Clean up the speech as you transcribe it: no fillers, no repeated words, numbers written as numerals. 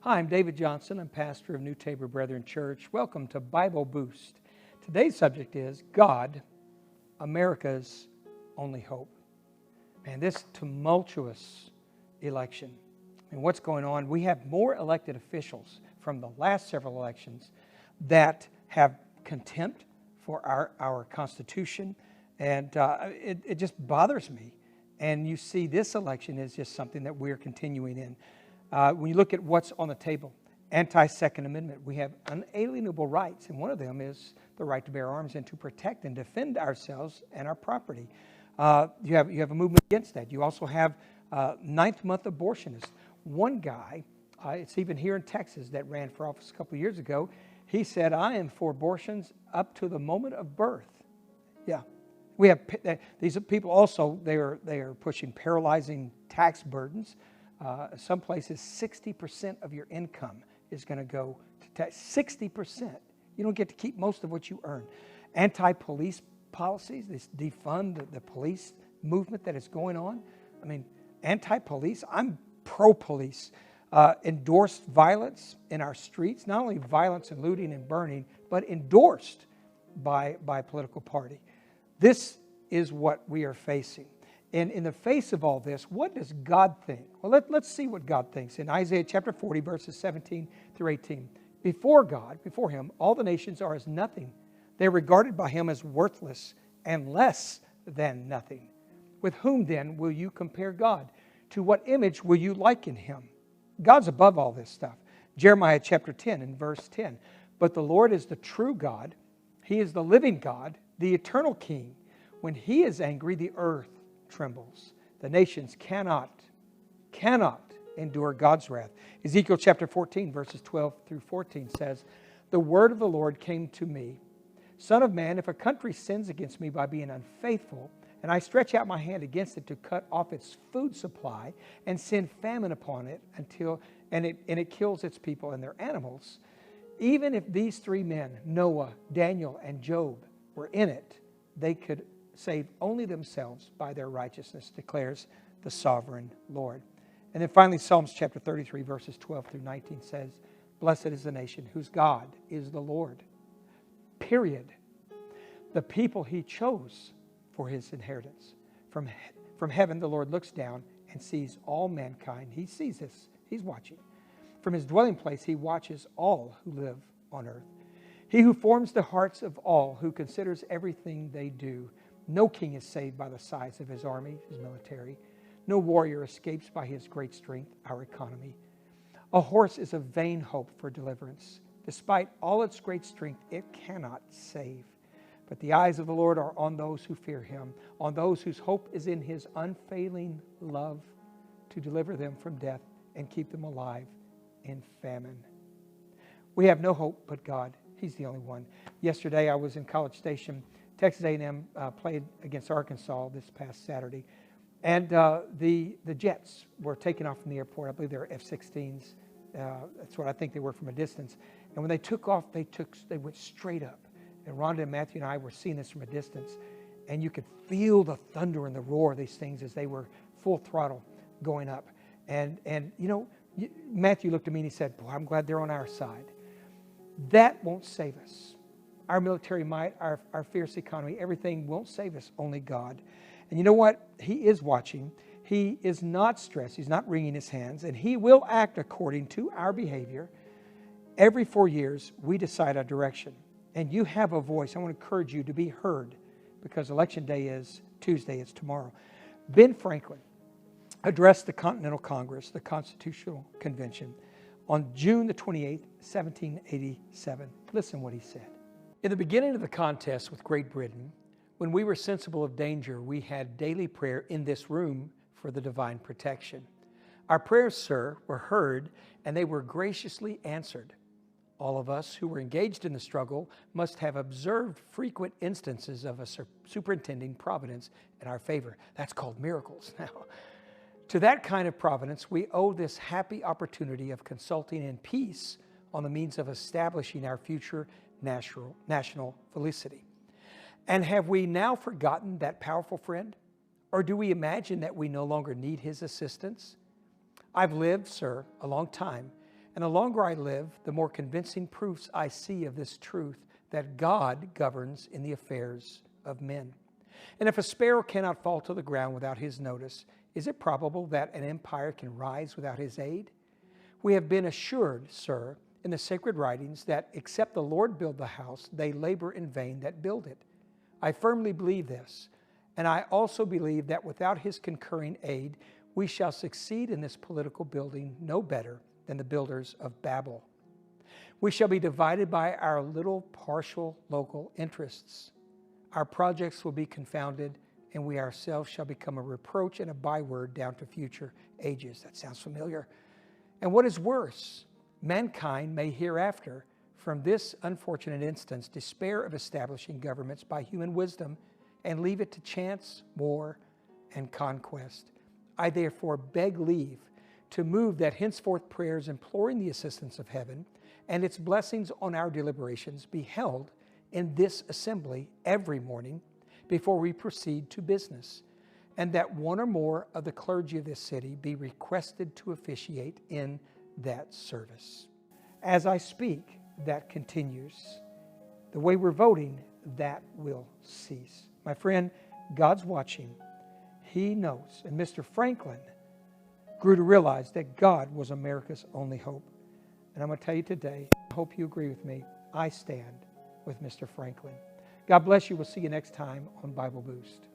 Hi, I'm David Johnson. I'm pastor of New Tabor Brethren Church. Welcome to Bible Boost. Today's subject is God, America's only hope. Man, this tumultuous election and what's going on, we have more elected officials from the last several elections that have contempt for our Constitution, and it just bothers me. And you see this election is just something that we're continuing in. When you look at what's on the table, anti-Second Amendment, we have unalienable rights, and one of them is the right to bear arms and to protect and defend ourselves and our property. You have a movement against that. You also have ninth-month abortionists. One guy, it's even here in Texas, that ran for office a couple of years ago. He said, "I am for abortions up to the moment of birth." Yeah, we have these people also. They are pushing paralyzing tax burdens. Some places, 60% of your income is going to go to tax. 60%. You don't get to keep most of what you earn. Anti-police policies, this defund the police movement that is going on. I mean, anti-police, I'm pro-police. Endorsed violence in our streets, not only violence and looting and burning, but endorsed by a political party. This is what we are facing. And in the face of all this, what does God think? Well, let's see what God thinks. In Isaiah chapter 40, verses 17 through 18. Before God, before Him, all the nations are as nothing. They're regarded by Him as worthless and less than nothing. With whom then will you compare God? To what image will you liken Him? God's above all this stuff. Jeremiah chapter 10 and verse 10. But the Lord is the true God. He is the living God, the eternal King. When He is angry, the earth trembles. The nations cannot endure God's wrath. Ezekiel chapter 14 verses 12 through 14 says, "The word of the Lord came to me, Son of man, if a country sins against me by being unfaithful, and I stretch out my hand against it to cut off its food supply and send famine upon it and it kills its people and their animals, even if these three men, Noah, Daniel, and Job, were in it, they could save only themselves by their righteousness, declares the sovereign Lord." And then finally, Psalms chapter 33, verses 12 through 19 says, "Blessed is the nation whose God is the Lord." Period. The people He chose for His inheritance. From heaven, the Lord looks down and sees all mankind. He sees this. He's watching. From His dwelling place, He watches all who live on earth. He who forms the hearts of all, who considers everything they do. No king is saved by the size of his army, his military. No warrior escapes by his great strength, our economy. A horse is a vain hope for deliverance. Despite all its great strength, it cannot save. But the eyes of the Lord are on those who fear Him, on those whose hope is in His unfailing love, to deliver them from death and keep them alive in famine. We have no hope but God. He's the only one. Yesterday I was in College Station. Texas A&M played against Arkansas this past Saturday. And the Jets were taken off from the airport. I believe they were F-16s. That's what I think they were from a distance. And when they took off, they went straight up. And Rhonda and Matthew and I were seeing this from a distance. And you could feel the thunder and the roar of these things as they were full throttle going up. And you know, Matthew looked at me and he said, "Boy, I'm glad they're on our side." That won't save us. Our military might, our fierce economy, everything won't save us, only God. And you know what? He is watching. He is not stressed. He's not wringing His hands. And He will act according to our behavior. Every 4 years, we decide our direction. And you have a voice. I want to encourage you to be heard, because Election Day is Tuesday. It's tomorrow. Ben Franklin addressed the Continental Congress, the Constitutional Convention, on June the 28th, 1787. Listen what he said. "In the beginning of the contest with Great Britain, when we were sensible of danger, we had daily prayer in this room for the divine protection. Our prayers, sir, were heard, and they were graciously answered. All of us who were engaged in the struggle must have observed frequent instances of a superintending providence in our favor." That's called miracles. Now, to that kind of providence, we owe this happy opportunity of consulting in peace on the means of establishing our future national felicity. And have we now forgotten that powerful friend? Or do we imagine that we no longer need His assistance? I've lived, sir, a long time, And the longer I live, the more convincing proofs I see of this truth that God governs in the affairs of men. And if a sparrow cannot fall to the ground without his notice, is it probable that an empire can rise without his aid? We have been assured, sir, in the sacred writings that except the Lord build the house, they labor in vain that build it. I firmly believe this, and I also believe that without his concurring aid, we shall succeed in this political building no better than the builders of Babel. We shall be divided by our little partial local interests. Our projects will be confounded, and we ourselves shall become a reproach and a byword down to future ages. That sounds familiar. And what is worse, mankind may hereafter, from this unfortunate instance, despair of establishing governments by human wisdom and leave it to chance, war, and conquest. I therefore beg leave to move that henceforth prayers imploring the assistance of heaven and its blessings on our deliberations be held in this assembly every morning before we proceed to business, and that one or more of the clergy of this city be requested to officiate in that service. As I speak, that continues. The way we're voting, that will cease. My friend, God's watching. He knows. And Mr. Franklin grew to realize that God was America's only hope. And I'm going to tell you today, I hope you agree with me, I stand with Mr. Franklin. God bless you. We'll see you next time on Bible Boost.